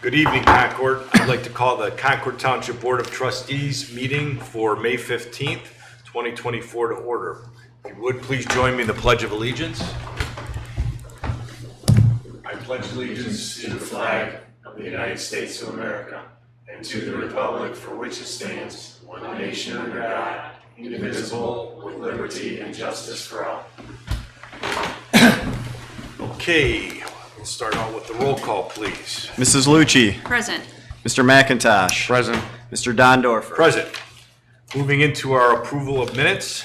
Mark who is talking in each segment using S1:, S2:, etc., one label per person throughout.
S1: Good evening, Concord. I'd like to call the Concord Township Board of Trustees meeting for May 15th, 2024 to order. If you would, please join me in the Pledge of Allegiance. I pledge allegiance
S2: To the flag of the United States of America and to the republic for which it stands, one nation under God, indivisible, with liberty and justice for all.
S1: Okay, we'll start out with the roll call, please.
S3: Mrs. Lucci.
S4: Present.
S3: Mr. McIntosh.
S5: Present.
S3: Mr. Dondorfer.
S1: Present. Moving into our approval of minutes.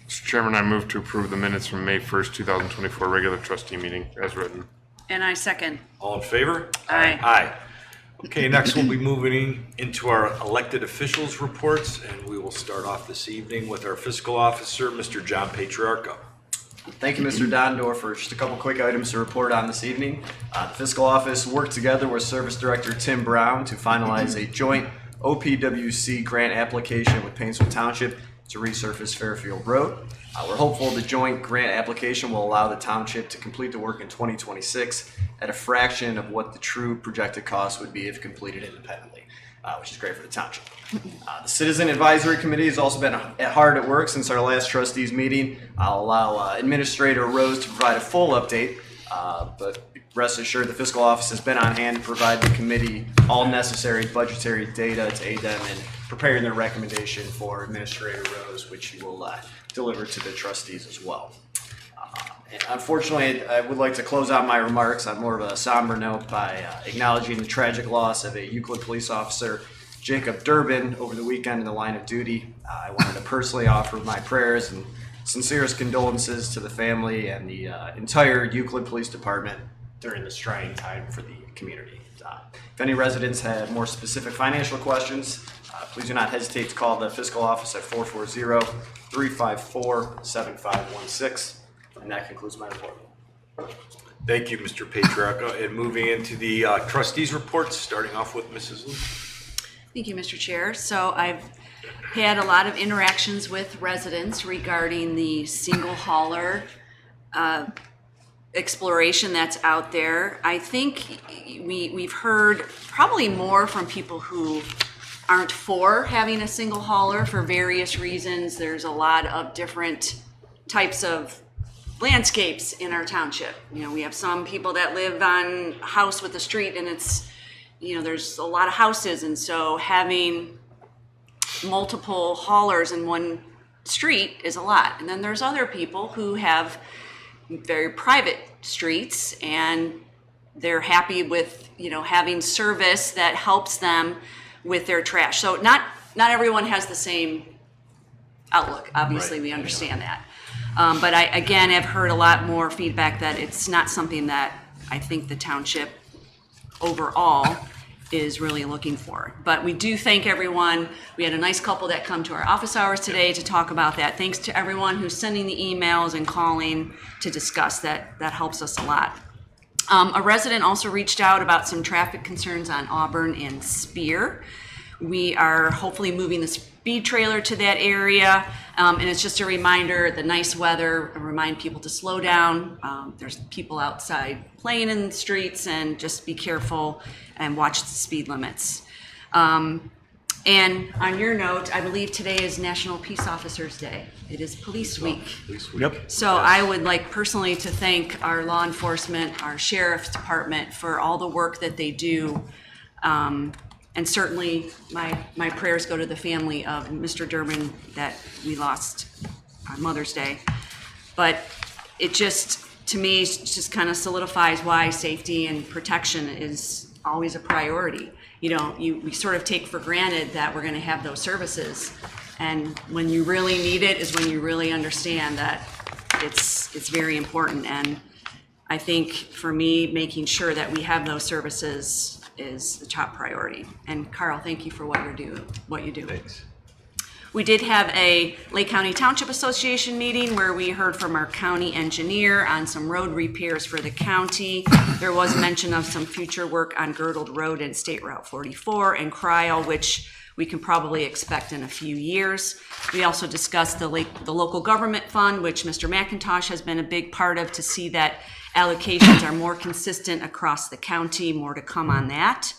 S5: Mr. Chairman, I move to approve the minutes from May 1st, 2024 regular trustee meeting as written.
S4: And I second.
S1: All in favor?
S4: Aye.
S1: Aye. Okay, next we'll be moving into our elected officials reports, and we will start off this evening with our fiscal officer, Mr. John Patriarca.
S3: Thank you, Mr. Dondorfer. Just a couple quick items to report on this evening. The fiscal office worked together with Service Director Tim Brown to finalize a joint OPWC grant application with Painesville Township to resurface Fairfield Road. We're hopeful the joint grant application will allow the township to complete the work in 2026 at a fraction of what the true projected cost would be if completed independently, which is great for the township. The Citizen Advisory Committee has also been hard at work since our last trustees meeting. I'll allow Administrator Rose to provide a full update, but rest assured the fiscal office has been on hand to provide the committee all necessary budgetary data to aid them in preparing their recommendation for Administrator Rose, which you will deliver to the trustees as well. And unfortunately, I would like to close out my remarks on more of a somber note by acknowledging the tragic loss of a Euclid police officer, Jacob Durbin, over the weekend in the line of duty. I wanted to personally offer my prayers and sincerest condolences to the family and the entire Euclid Police Department during this trying time for the community. If any residents have more specific financial questions, please do not hesitate to call the fiscal office at 440-354-7516. And that concludes my report.
S1: Thank you, Mr. Patriarca. And moving into the trustees' reports, starting off with Mrs. Luke.
S4: Thank you, Mr. Chair. So I've had a lot of interactions with residents regarding the single hauler exploration that's out there. I think we've heard probably more from people who aren't for having a single hauler for various reasons. There's a lot of different types of landscapes in our township. You know, we have some people that live on a house with a street and it's, you know, there's a lot of houses, and so having multiple haulers in one street is a lot. And then there's other people who have very private streets and they're happy with, you know, having service that helps them with their trash. So not everyone has the same outlook. Obviously,
S1: Right.
S4: We understand that. But I, again, have heard a lot more feedback that it's not something that I think the township overall is really looking for. But we do thank everyone. We had a nice couple that come to our office hours today to talk about that. Thanks to everyone who's sending the emails and calling to discuss that. That helps us a lot. A resident also reached out about some traffic concerns on Auburn and Spear. We are hopefully moving the speed trailer to that area, and it's just a reminder, the nice weather, remind people to slow down. There's people outside playing in the streets, and just be careful and watch the speed limits. And on your note, I believe today is National Peace Officers Day. It is Police Week.
S3: Yep.
S4: So I would like personally to thank our law enforcement, our sheriff's department for all the work that they do. And certainly my prayers go to the family of Mr. Durbin that we lost on Mother's Day. But it just, to me, just kind of solidifies why safety and protection is always a priority. You know, we sort of take for granted that we're going to have those services. And when you really need it is when you really understand that it's very important. And I think for me, making sure that we have those services is the top priority. And Carl, thank you for what you do.
S1: Thanks.
S4: We did have a Lake County Township Association meeting where we heard from our county engineer on some road repairs for the county. There was mention of some future work on Girdled Road and State Route 44 and Cryle, which we can probably expect in a few years. We also discussed the local government fund, which Mr. McIntosh has been a big part of, to see that allocations are more consistent across the county. More to come on that.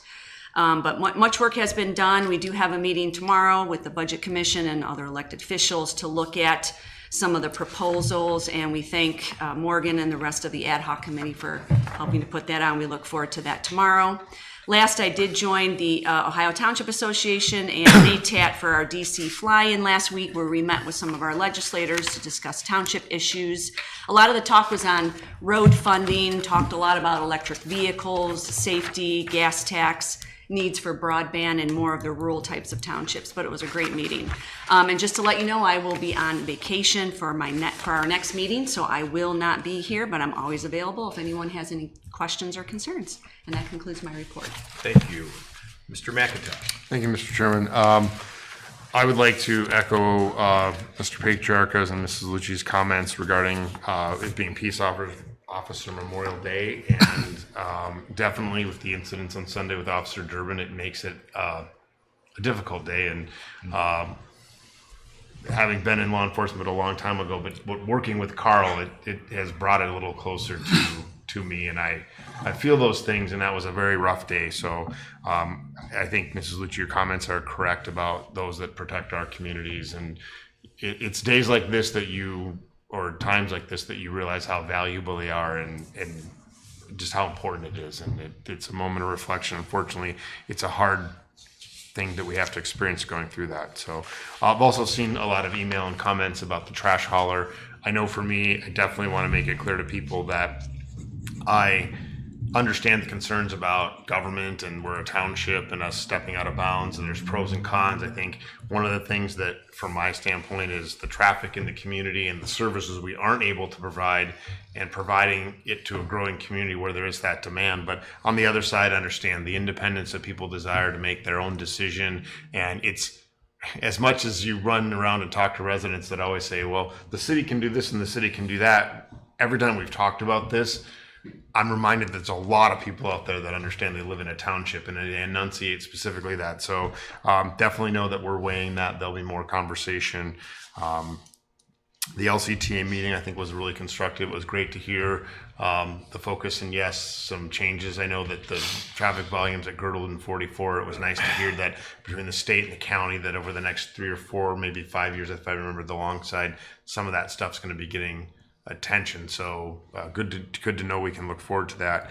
S4: But much work has been done. We do have a meeting tomorrow with the Budget Commission and other elected officials to look at some of the proposals, and we thank Morgan and the rest of the ad hoc committee for helping to put that on. We look forward to that tomorrow. Last, I did join the Ohio Township Association and NATAT for our DC fly-in last week, where we met with some of our legislators to discuss township issues. A lot of the talk was on road funding, talked a lot about electric vehicles, safety, gas tax, needs for broadband, and more of the rural types of townships, but it was a great meeting. And just to let you know, I will be on vacation for our next meeting, so I will not be here, but I'm always available if anyone has any questions or concerns. And that concludes my report.
S1: Thank you. Mr. McIntosh.
S5: Thank you, Mr. Chairman. I would like to echo Mr. Patriarca's and Mrs. Lucci's comments regarding it being Peace Officer Memorial Day, and definitely with the incidents on Sunday with Officer Durbin, it makes it a difficult day. And having been in law enforcement a long time ago, but working with Carl, it has brought it a little closer to me, and I feel those things, and that was a very rough day. So I think, Mrs. Lucci, your comments are correct about those that protect our communities, and it's days like this or times like this that you realize how valuable they are, and just how important it is. And it's a moment of reflection. Unfortunately, it's a hard thing that we have to experience going through that. So I've also seen a lot of email and comments about the trash hauler. I know for me, I definitely want to make it clear to people that I understand the concerns about government, and we're a township and us stepping out of bounds, and there's pros and cons. I think one of the things that, from my standpoint, is the traffic in the community and the services we aren't able to provide, and providing it to a growing community where there is that demand. But on the other side, I understand the independence that people desire to make their own decision. And it's, as much as you run around and talk to residents that always say, well, the city can do this and the city can do that. Every time we've talked about this, I'm reminded that there's a lot of people out there that understand they live in a township, and they enunciate specifically that. So definitely know that we're weighing that. There'll be more conversation. The LCTA meeting, I think, was really constructive. It was great to hear the focus, and yes, some changes. I know that the traffic volumes at Girdle and 44, it was nice to hear that between the state and the county, that over the next 3 or 4, maybe 5 years, if I remember the long side, some of that stuff's going to be getting attention. So good to know we can look forward to that.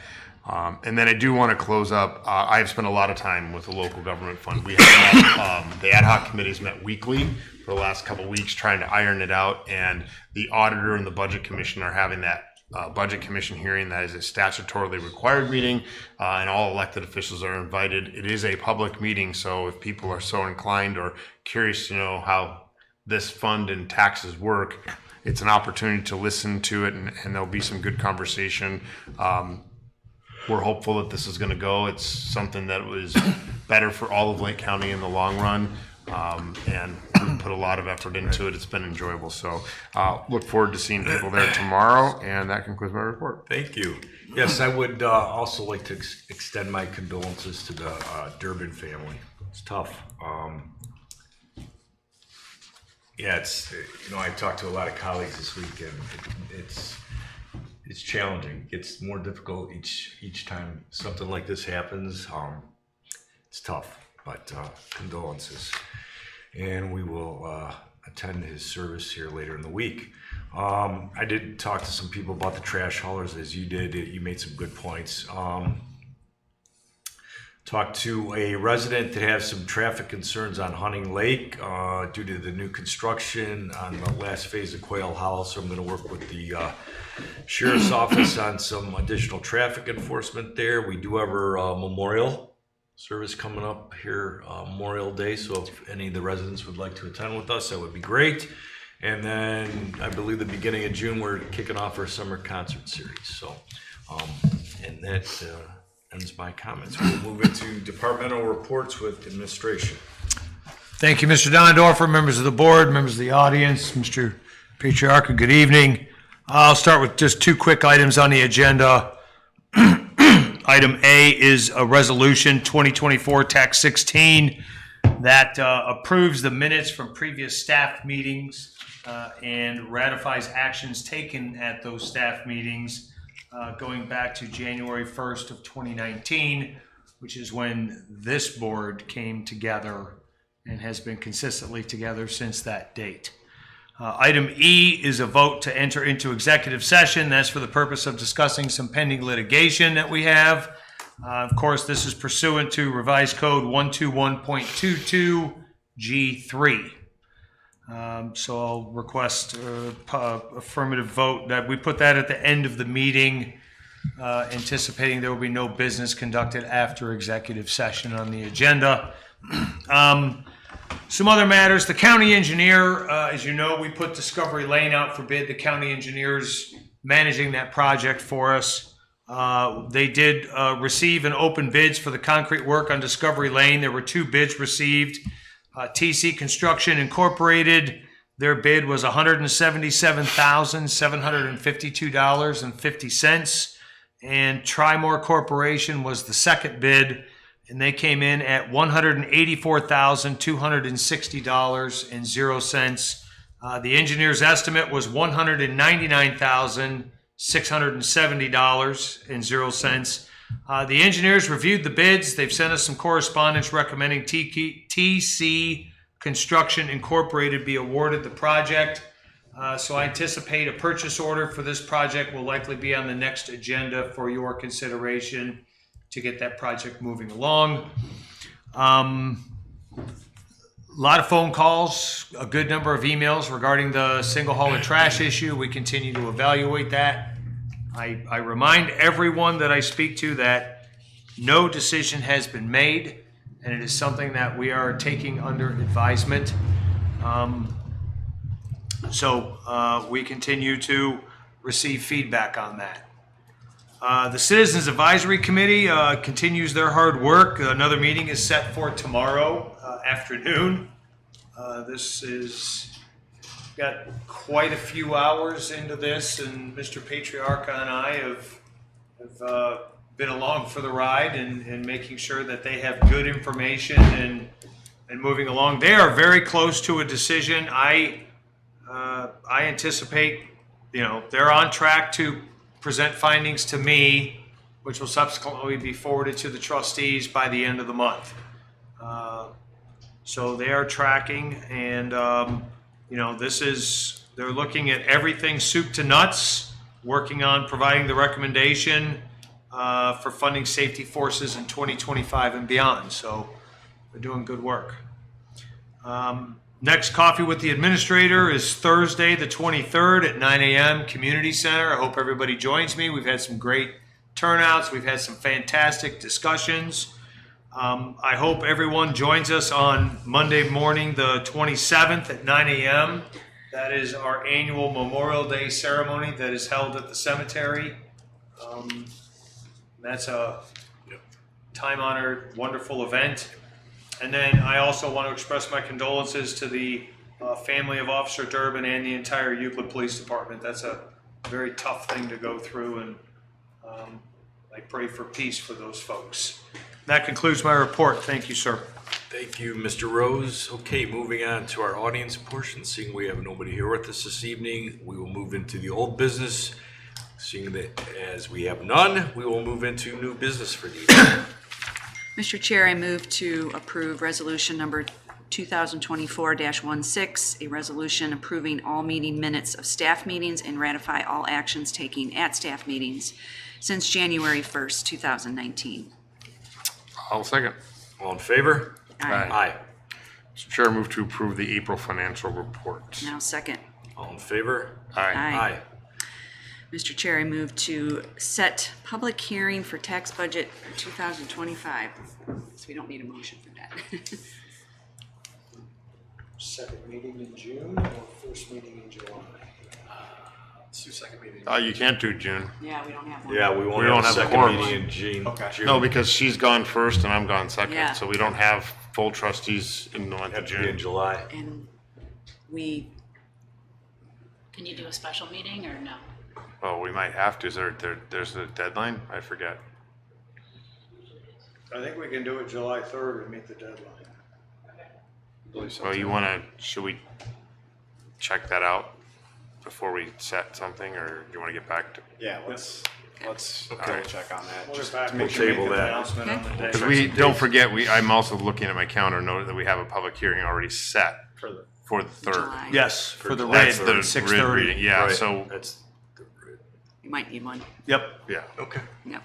S5: And then I do want to close up. I've spent a lot of time with the local government fund. We have the ad hoc committees met weekly for the last couple of weeks trying to iron it out, and the auditor and the budget commission are having that budget commission hearing. That is a statutorily required meeting, and all elected officials are invited. It is a public meeting, so if people are so inclined or curious to know how this fund and taxes work, it's an opportunity to listen to it, and there'll be some good conversation. We're hopeful that this is going to go. It's something that was better for all of Lake County in the long run, and we put a lot of effort into it. It's been enjoyable. So look forward to seeing people there tomorrow, and that concludes my report.
S1: Thank you. Yes, I would also like to extend my condolences to the Durbin family. It's tough. Yeah, it's, I talked to a lot of colleagues this week, and it's challenging. It gets more difficult each time something like this happens. It's tough, but condolences. And we will attend his service here later in the week. I did talk to some people about the trash haulers, as you did. You made some good points. Talked to a resident that has some traffic concerns on Hunting Lake due to the new construction on the last phase of Quail Hollow. So I'm going to work with the sheriff's office on some additional traffic enforcement there. We do have our memorial service coming up here, Memorial Day. So if any of the residents would like to attend with us, that would be great. And then I believe the beginning of June, we're kicking off our summer concert series. So, and that ends my comments. We'll move into departmental reports with administration.
S6: Thank you, Mr. Dondorfer, members of the board, members of the audience, Mr. Patriarca, good evening. I'll start with just 2 quick items on the agenda. Item A is a resolution 2024 Tax 16 that approves the minutes from previous staff meetings and ratifies actions taken at those staff meetings going back to January 1st of 2019, which is when this board came together and has been consistently together since that date. Item E is a vote to enter into executive session. That's for the purpose of discussing some pending litigation that we have. Of course, this is pursuant to revised code 121.22 G3. So I'll request affirmative vote that we put that at the end of the meeting, anticipating there will be no business conducted after executive session on the agenda. Some other matters, the county engineer, as you know, we put Discovery Lane out for bid. The county engineers managing that project for us. They did receive and open bids for the concrete work on Discovery Lane. There were 2 bids received. TC Construction Incorporated, their bid was $177,752.50. And Trimore Corporation was the second bid, and they came in at $184,260.00. The engineer's estimate was $199,670.00. The engineers reviewed the bids. They've sent us some correspondence recommending TC Construction Incorporated be awarded the project. So I anticipate a purchase order for this project will likely be on the next agenda for your consideration to get that project moving along. A lot of phone calls, a good number of emails regarding the single hauler trash issue. We continue to evaluate that. I remind everyone that I speak to that no decision has been made, and it is something that we are taking under advisement. So we continue to receive feedback on that. The Citizens Advisory Committee continues their hard work. Another meeting is set for tomorrow afternoon. This is got quite a few hours into this, and Mr. Patriarca and I have been along for the ride and making sure that they have good information and moving along. They are very close to a decision. I anticipate, they're on track to present findings to me, which will subsequently be forwarded to the trustees by the end of the month. So they are tracking, and they're looking at everything soup to nuts, working on providing the recommendation for funding safety forces in 2025 and beyond. So they're doing good work. Next coffee with the administrator is Thursday, the 23rd at 9 a.m. Community Center. I hope everybody joins me. We've had some great turnouts. We've had some fantastic discussions. I hope everyone joins us on Monday morning, the 27th at 9 a.m. That is our annual Memorial Day ceremony that is held at the cemetery. That's a time-honored, wonderful event. And then I also want to express my condolences to the family of Officer Durbin and the entire Euclid Police Department. That's a very tough thing to go through, and I pray for peace for those folks. That concludes my report. Thank you, sir.
S1: Thank you, Mr. Rose. Okay, moving on to our audience portion. Seeing we have nobody here with us this evening, we will move into the old business. Seeing that as we have none, we will move into new business for the evening.
S4: Mr. Chair, I move to approve resolution number 2024-16, a resolution approving all meeting minutes of staff meetings and ratify all actions taken at staff meetings since January 1st, 2019.
S5: I'll second.
S1: All in favor?
S4: Aye.
S1: Aye.
S5: Mr. Chair, move to approve the April financial report.
S4: Now second.
S1: All in favor?
S5: Aye.
S4: Aye. Mr. Chair, I move to set public hearing for tax budget 2025. So we don't need a motion for that.
S6: Second meeting in June or first meeting in July?
S3: Let's do second meeting.
S5: You can't do June.
S4: Yeah, we don't have one.
S1: Yeah, we won't
S5: We
S1: have
S5: don't
S1: a
S5: have a
S1: second
S5: quorum.
S1: meeting in June.
S3: Okay.
S1: June.
S5: No, because she's gone first and I'm gone second,
S4: Yeah.
S5: so we don't have full trustees in the month
S1: Have
S5: of
S1: to be in
S5: June.
S1: July.
S4: And we,
S7: Can you do a special meeting or no?
S5: Oh, we might have to. Is there's a deadline? I forget.
S6: I think we can do it July 3rd and meet the deadline.
S5: Well, should we check that out before we set something, or do you want to get back to?
S3: Yeah, let's Let's
S1: Okay.
S3: double check on that. Just
S2: back
S3: to
S1: We'll
S3: make sure we
S1: table
S3: make an
S1: that.
S3: announcement on the day.
S5: Because we, don't forget, I'm also looking at my calendar, noting that we have a public hearing already set for the 3rd.
S4: July.
S6: Yes, for the
S5: That's
S6: red,
S5: the red
S6: 6:30.
S5: reading, yeah,
S1: Right.
S5: so,
S1: That's,
S4: You might need one.
S6: Yep.
S5: yeah.
S1: okay.
S4: Yep.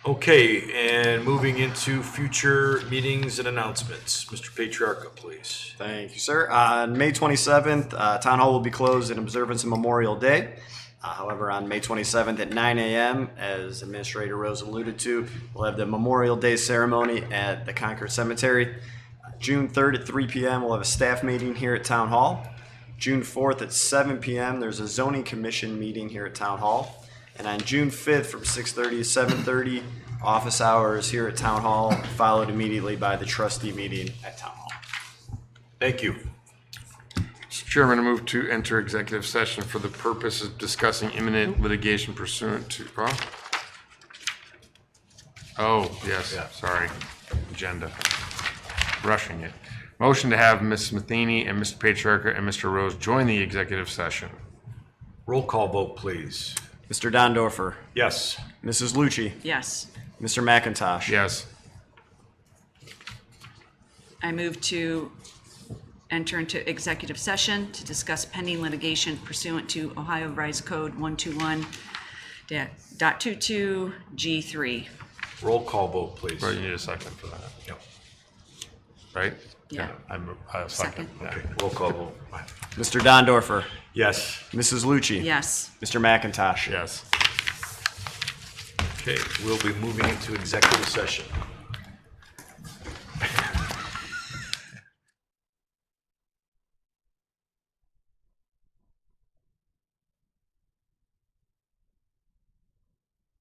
S1: Okay, and moving into future meetings and announcements. Mr. Patriarca, please.
S3: Thank you, sir. On May 27th, Town Hall will be closed in observance of Memorial Day. However, on May 27th at 9 a.m., as Administrator Rose alluded to, we'll have the Memorial Day ceremony at the Concord Cemetery. June 3rd at 3 p.m., we'll have a staff meeting here at Town Hall. June 4th at 7 p.m., there's a zoning commission meeting here at Town Hall. And on June 5th from 6:30 to 7:30, office hours here at Town Hall, followed immediately by the trustee meeting at Town Hall.
S1: Thank you.
S5: Mr. Chairman, I move to enter executive session for the purpose of discussing imminent litigation pursuant to, oh, yes,
S1: Yeah.
S5: sorry, agenda, rushing it. Motion to have Ms. Matheny and Mr. Patriarca and Mr. Rose join the executive session.
S1: Roll call vote, please.
S3: Mr. Dondorfer,
S1: Yes.
S3: Mrs. Lucci,
S4: Yes.
S3: Mr. McIntosh.
S5: Yes.
S4: I move to enter into executive session to discuss pending litigation pursuant to Ohio Revised Code 121.22G3.
S1: Roll call vote, please.
S5: Right, you need a second for that,
S1: Yep.
S5: right?
S4: Yeah.
S5: I'm a second.
S4: Second.
S5: Yeah.
S1: Okay, roll call vote.
S3: Mr. Dondorfer,
S1: Yes.
S3: Mrs. Lucci.
S4: Yes.
S3: Mr. McIntosh.
S5: Yes.
S1: Okay, we'll be moving into executive session.